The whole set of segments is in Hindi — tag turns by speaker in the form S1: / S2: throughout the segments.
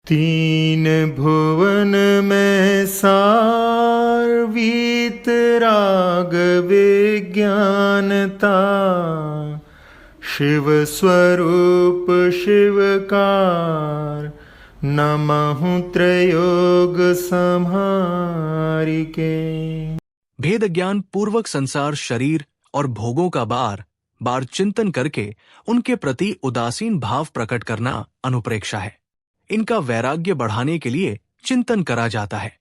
S1: तीन भुवन में सार वीतराग विज्ञानता, शिव स्वरूप शिवकार, नमहु त्रयोग संहारिके।
S2: भेद ज्ञान पूर्वक संसार शरीर और भोगों का बार बार चिंतन करके उनके प्रति उदासीन भाव प्रकट करना अनुप्रेक्षा है। इनका वैराग्य बढ़ाने के लिए चिंतन करा जाता है।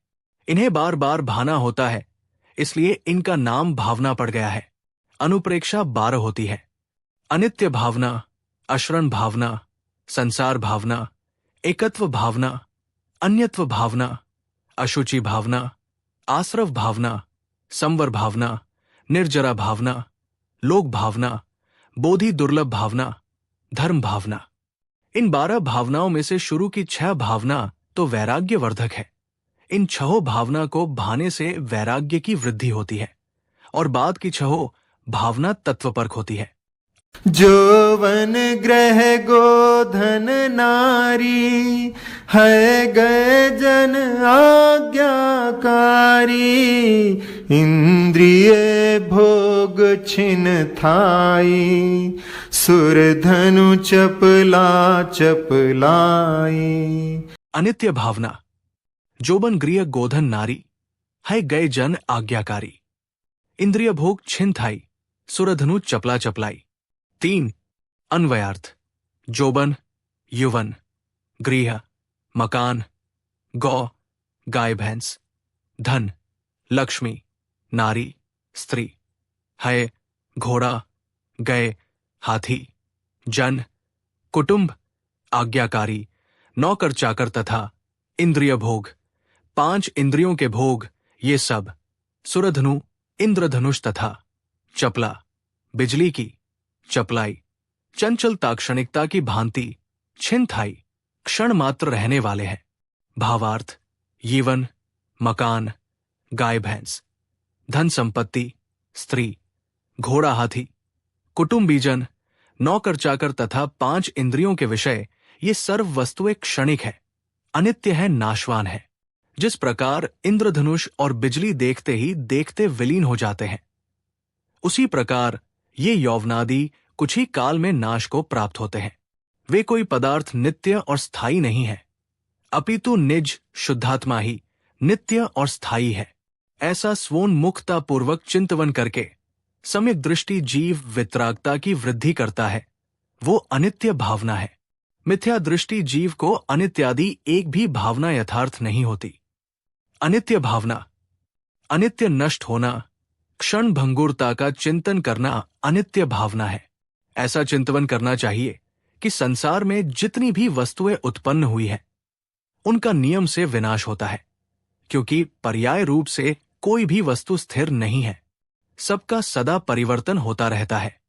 S2: इन्हें बार बार भाना होता है, इसलिए इनका नाम भावना पड़ गया है। अनुप्रेक्षा 12 होती है: अनित्य भावना, अशरण भावना, संसार भावना, एकत्व भावना, अन्यत्व भावना, अशुचि भावना, आश्रव भावना, संवर भावना, निर्जरा भावना, लोक भावना, बोधि दुर्लभ भावना, धर्म भावना। इन 12 भावनाओं में से शुरू की 6 भावना तो वैराग्य वर्धक है। इन 6 भावना को भाने से वैराग्य की वृद्धि होती है और बाद की 6 भावना तत्वपरक होती है।
S1: जोवन ग्रह गोधन नारी, है गए जन आज्ञाकारी, इंद्रिय भोग छिन थाई, सुर धनु चपला चपलाई।
S2: अनित्य भावना, जोबन गृह गोधन नारी, है गए जन आज्ञाकारी, इंद्रिय भोग छिन थाई, सुरधनु चपला चपलाई। 3 अन्वयार्थ, जोबन, युवन, गृह, मकान, गौ, गाय भैंस, धन, लक्ष्मी, नारी, स्त्री, है, घोड़ा, गए, हाथी, जन, कुटुंब, आज्ञाकारी, नौकर चाकर तथा इंद्रिय भोग, 5 इंद्रियों के भोग, ये सब सुरधनु, इंद्रधनुष तथा चपला, बिजली की, चपलाई, चंचल ताक्षणिकता की भांति छिनथाई, क्षण मात्र रहने वाले हैं। भावार्थ, यीवन, मकान, गाय भैंस, धन संपत्ति, स्त्री, घोड़ा हाथी, कुटुंबीजन, नौकर चाकर तथा 5 इंद्रियों के विषय, ये सर्व वस्तुएं क्षणिक है, अनित्य है, नाशवान है। जिस प्रकार इंद्रधनुष और बिजली देखते ही देखते विलीन हो जाते हैं, उसी प्रकार ये यौवनादि कुछ ही काल में नाश को प्राप्त होते हैं। वे कोई पदार्थ नित्य और स्थायी नहीं है, अपितु निज शुद्धात्मा ही नित्य और स्थायी है। ऐसा स्वोन्मुखता पूर्वक चिंतवन करके सम्यक दृष्टि जीव वितरागता की वृद्धि करता है, वो अनित्य भावना है। मिथ्या दृष्टि जीव को अनित्यादि एक भी भावना यथार्थ नहीं होती। अनित्य भावना, अनित्य नष्ट होना, क्षण भंगुरता का चिंतन करना अनित्य भावना है। ऐसा चिंतन करना चाहिए कि संसार में जितनी भी वस्तुएं उत्पन्न हुई है, उनका नियम से विनाश होता है, क्योंकि पर्याय रूप से कोई भी वस्तु स्थिर नहीं है, सबका सदा परिवर्तन होता रहता है।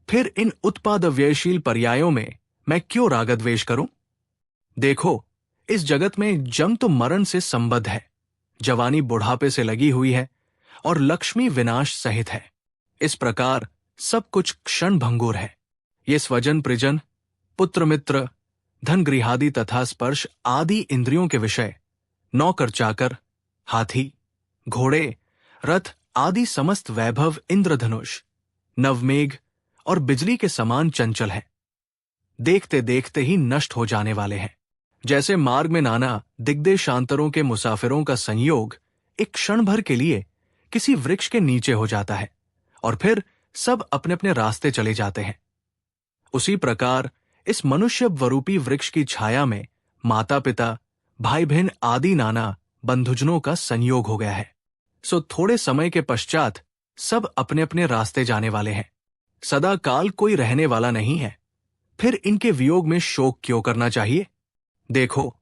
S2: फिर इन उत्पादव्ययशील पर्यायों में मैं क्यों रागद्वेष करूं? देखो, इस जगत में जन्म तो मरण से संबद्ध है, जवानी बुढ़ापे से लगी हुई है और लक्ष्मी विनाश सहित है। इस प्रकार सब कुछ क्षण भंगुर है। ये स्वजन परिजन, पुत्र मित्र, धन गृहादि तथा स्पर्श आदि इंद्रियों के विषय, नौकर चाकर, हाथी, घोड़े, रथ आदि समस्त वैभव इंद्रधनुष, नवमेघ और बिजली के समान चंचल है, देखते देखते ही नष्ट हो जाने वाले हैं। जैसे मार्ग में नाना दिग्देशांतरों के मुसाफिरों का संयोग एक क्षण भर के लिए किसी वृक्ष के नीचे हो जाता है और फिर सब अपने अपने रास्ते चले जाते हैं, उसी प्रकार इस मनुष्य वरूपी वृक्ष की छाया में माता पिता, भाई बहन आदि नाना बंधुजनों का संयोग हो गया है। सो थोड़े समय के पश्चात सब अपने अपने रास्ते जाने वाले हैं, सदा काल कोई रहने वाला नहीं है। फिर इनके वियोग में शोक क्यों करना चाहिए? देखो,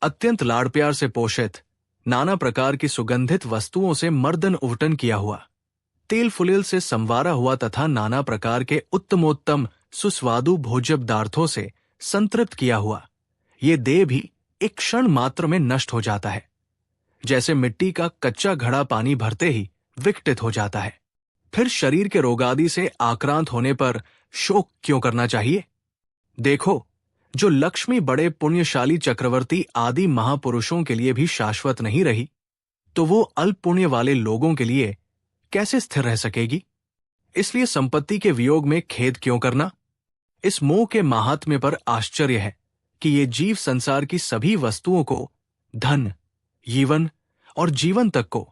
S2: अत्यंत लाड़ प्यार से पोषित, नाना प्रकार की सुगंधित वस्तुओं से मर्दन उवटन किया हुआ, तेल फुलेल से संवारा हुआ तथा नाना प्रकार के उत्तमोत्तम सुस्वादु भोज्य पदार्थों से संतृप्त किया हुआ, ये देह भी एक क्षण मात्र में नष्ट हो जाता है, जैसे मिट्टी का कच्चा घड़ा पानी भरते ही विकटित हो जाता है। फिर शरीर के रोगादि से आक्रांत होने पर शोक क्यों करना चाहिए? देखो, जो लक्ष्मी बड़े पुण्यशाली चक्रवर्ती आदि महापुरुषों के लिए भी शाश्वत नहीं रही, तो वो अल्प पुण्य वाले लोगों के लिए कैसे स्थिर रह सकेगी? इसलिए संपत्ति के वियोग में खेद क्यों करना? इस मोह के महात्म्य पर आश्चर्य है कि ये जीव संसार की सभी वस्तुओं को, धन, यीवन और जीवन तक को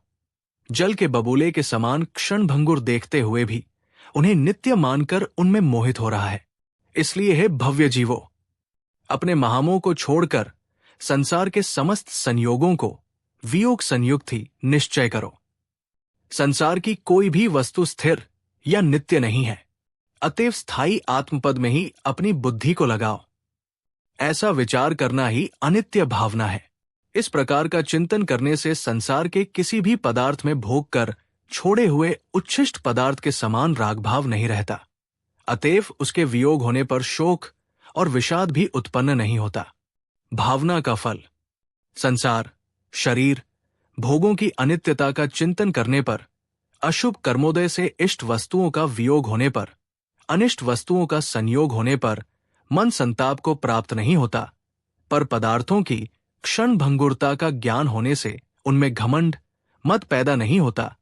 S2: जल के बबूले के समान क्षणभंगुर देखते हुए भी उन्हें नित्य मानकर उनमें मोहित हो रहा है। इसलिए हे भव्य जीवो, अपने महामोह को छोड़कर संसार के समस्त संयोगों को वियोग संयुक्त ही निश्चय करो। संसार की कोई भी वस्तु स्थिर या नित्य नहीं है, अतएव स्थायी आत्मपद में ही अपनी बुद्धि को लगाओ। ऐसा विचार करना ही अनित्य भावना है। इस प्रकार का चिंतन करने से संसार के किसी भी पदार्थ में भोग कर छोड़े हुए उच्छिष्ट पदार्थ के समान रागभाव नहीं रहता, अतएव उसके वियोग होने पर शोक और विषाद भी उत्पन्न नहीं होता। भावना का फल। संसार, शरीर, भोगों की अनित्यता का चिंतन करने पर, अशुभ कर्मोदय से इष्ट वस्तुओं का वियोग होने पर, अनिष्ट वस्तुओं का संयोग होने पर मन संताप को प्राप्त नहीं होता, पर पदार्थों की क्षण भंगुरता का ज्ञान होने से उनमें घमंड, मद पैदा नहीं होता,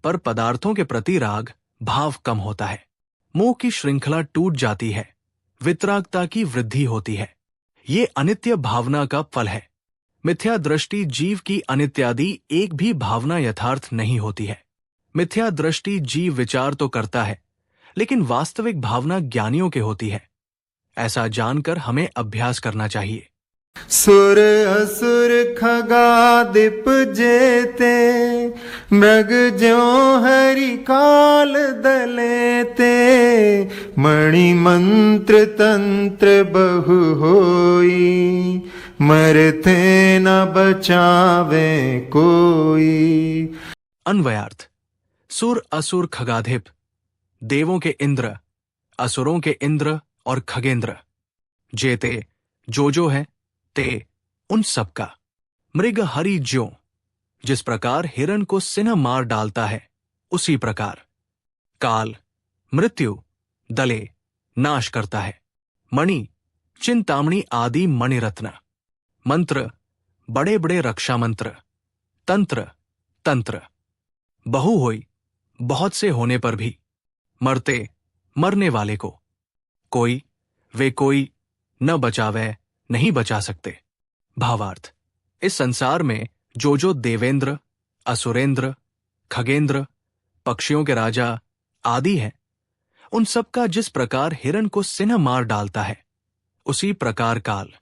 S2: पर पदार्थों के प्रति राग भाव कम होता है। मोह की श्रृंखला टूट जाती है, वितरागता की वृद्धि होती है। ये अनित्य भावना का फल है। मिथ्या दृष्टि जीव की अनित्यादि एक भी भावना यथार्थ नहीं होती है। मिथ्या दृष्टि जीव विचार तो करता है, लेकिन वास्तविक भावना ज्ञानियों के होती है। ऐसा जानकर हमें अभ्यास करना चाहिए।
S1: सुर असुर खगादिप जेते, मृग ज्यों हरि काल दलेते, मणि मंत्र तंत्र बहु होई, मरते न बचावे कोई।
S2: अन्वयार्थ। सुर असुर खगाधिप, देवों के इंद्र, असुरों के इंद्र और खगेंद्र, जेते जो है, ते उन सबका, मृग हरि ज्यों, जिस प्रकार हिरण को सिन्ह मार डालता है उसी प्रकार, काल मृत्यु दले नाश करता है, मणि चिंतामणि आदि मणिरत्न, मंत्र बड़े बड़े रक्षा मंत्र, तंत्र तंत्र, बहु होई बहुत से होने पर भी, मरते मरने वाले को, कोई वे कोई न बचावे नहीं बचा सकते। भावार्थ। इस संसार में जो देवेंद्र, असुरेंद्र, खगेंद्र, पक्षियों के राजा आदि हैं, उन सबका जिस प्रकार हिरण को सिन्ह मार डालता है उसी प्रकार काल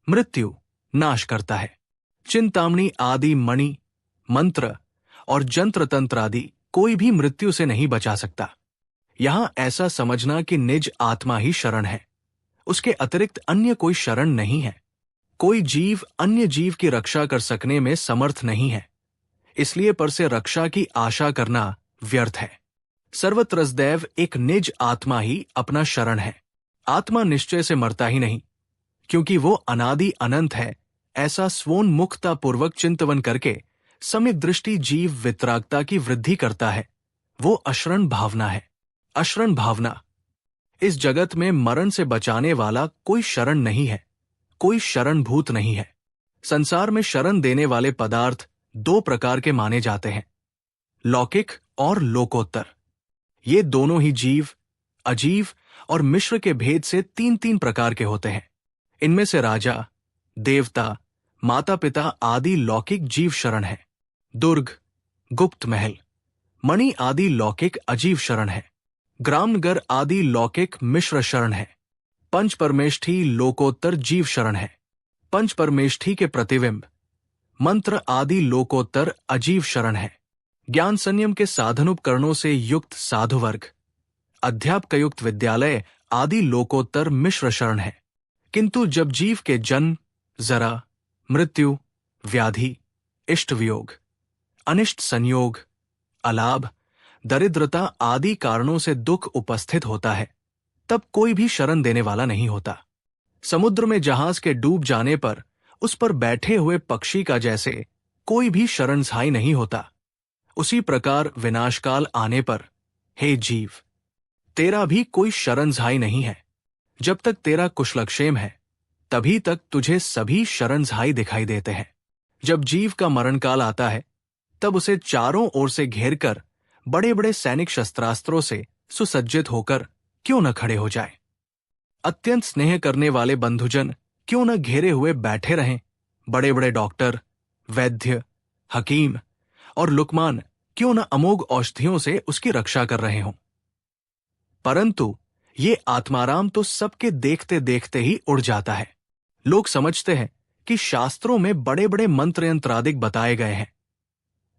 S2: मृत्यु नाश करता है। चिंतामणि आदि मणि, मंत्र और जंत्र तंत्र आदि कोई भी मृत्यु से नहीं बचा सकता। यहां ऐसा समझना कि निज आत्मा ही शरण है, उसके अतिरिक्त अन्य कोई शरण नहीं है। कोई जीव अन्य जीव की रक्षा कर सकने में समर्थ नहीं है, इसलिए पर से रक्षा की आशा करना व्यर्थ है। सर्वत्रसदैव एक निज आत्मा ही अपना शरण है। आत्मा निश्चय से मरता ही नहीं, क्योंकि वो अनादि अनंत है। ऐसा स्वोन्मुखता पूर्वक चिंतवन करके सम्यक दृष्टि जीव वितरागता की वृद्धि करता है। वो अशरण भावना है। अशरण भावना। इस जगत में मरण से बचाने वाला कोई शरण नहीं है, कोई शरण भूत नहीं है। संसार में शरण देने वाले पदार्थ दो प्रकार के माने जाते हैं, लौकिक और लोकोत्तर। ये दोनों ही जीव, अजीव और मिश्र के भेद से तीन तीन प्रकार के होते हैं। इनमें से राजा, देवता, माता पिता आदि लौकिक जीव शरण है। दुर्ग, गुप्त महल, मणि आदि लौकिक अजीव शरण है। ग्रामनगर आदि लौकिक मिश्र शरण है। पंच परमेष्ठी लोकोत्तर जीव शरण है। पंच परमेष्ठी के प्रतिबिंब, मंत्र आदि लोकोत्तर अजीव शरण है। ज्ञान संयम के साधन उपकरणों से युक्त साधु वर्ग, अध्यापकयुक्त विद्यालय आदि लोकोत्तर मिश्र शरण है। किंतु जब जीव के जन्म, जरा, मृत्यु, व्याधि, इष्ट वियोग, अनिष्ट संयोग, अलाभ, दरिद्रता आदि कारणों से दुख उपस्थित होता है, तब कोई भी शरण देने वाला नहीं होता। समुद्र में जहाज के डूब जाने पर उस पर बैठे हुए पक्षी का जैसे कोई भी शरणसाई नहीं होता, उसी प्रकार विनाशकाल आने पर, हे जीव, तेरा भी कोई शरणसाई नहीं है। जब तक तेरा कुशलक्षेम है, तभी तक तुझे सभी शरणझाई दिखाई देते हैं। जब जीव का मरण काल आता है, तब उसे चारों ओर से घेरकर बड़े बड़े सैनिक शस्त्रास्त्रों से सुसज्जित होकर क्यों न खड़े हो जाए। अत्यंत स्नेह करने वाले बंधुजन क्यों न घेरे हुए बैठे रहें। बड़े बड़े डॉक्टर, वैद्य, हकीम और लुकमान क्यों न अमोघ औषधियों से उसकी रक्षा कर रहे हों। परंतु ये आत्माराम तो सबके देखते देखते ही उड़ जाता है। लोग समझते हैं कि शास्त्रों में बड़े बड़े मंत्र यंत्रादिक बताए गए हैं,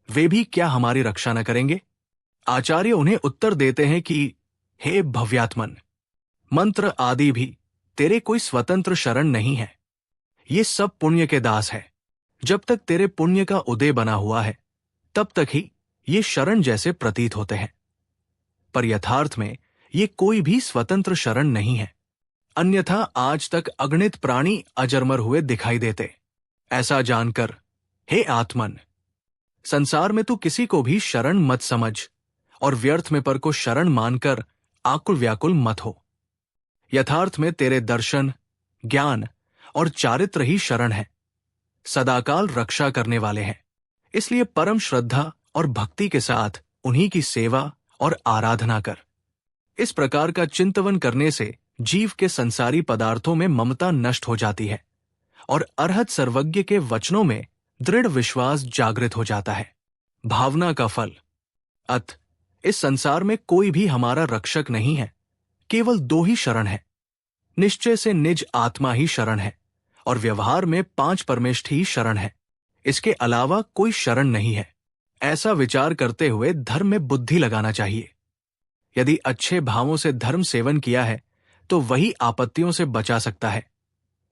S2: वे भी क्या हमारी रक्षा न करेंगे। आचार्य उन्हें उत्तर देते हैं कि हे भव्यात्मन, मंत्र आदि भी तेरे कोई स्वतंत्र शरण नहीं है। ये सब पुण्य के दास है। जब तक तेरे पुण्य का उदय बना हुआ है, तब तक ही ये शरण जैसे प्रतीत होते हैं, पर यथार्थ में ये कोई भी स्वतंत्र शरण नहीं है। अन्यथा आज तक अगणित प्राणी अजरमर हुए दिखाई देते। ऐसा जानकर हे आत्मन, संसार में तू किसी को भी शरण मत समझ और व्यर्थ में पर को शरण मानकर आकुल व्याकुल मत हो। यथार्थ में तेरे दर्शन, ज्ञान और चारित्र ही शरण है, सदाकाल रक्षा करने वाले हैं। इसलिए परम श्रद्धा और भक्ति के साथ उन्हीं की सेवा और आराधना कर। इस प्रकार का चिंतन करने से जीव के संसारी पदार्थों में ममता नष्ट हो जाती है और अरहत सर्वज्ञ के वचनों में दृढ़ विश्वास जागृत हो जाता है। भावना का फल। अत इस संसार में कोई भी हमारा रक्षक नहीं है, केवल दो ही शरण है। निश्चय से निज आत्मा ही शरण है और व्यवहार में 5 परमेष्ठ ही शरण है। इसके अलावा कोई शरण नहीं है। ऐसा विचार करते हुए धर्म में बुद्धि लगाना चाहिए। यदि अच्छे भावों से धर्म सेवन किया है तो वही आपत्तियों से बचा सकता है।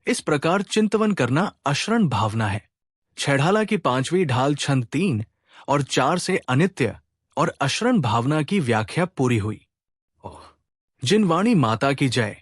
S2: इस प्रकार चिंतन करना अशरण भावना है। छेढ़ाला की 5वीं ढाल छंद 3 और 4 से अनित्य और अशरण भावना की व्याख्या पूरी हुई। जिन वाणी माता की जय।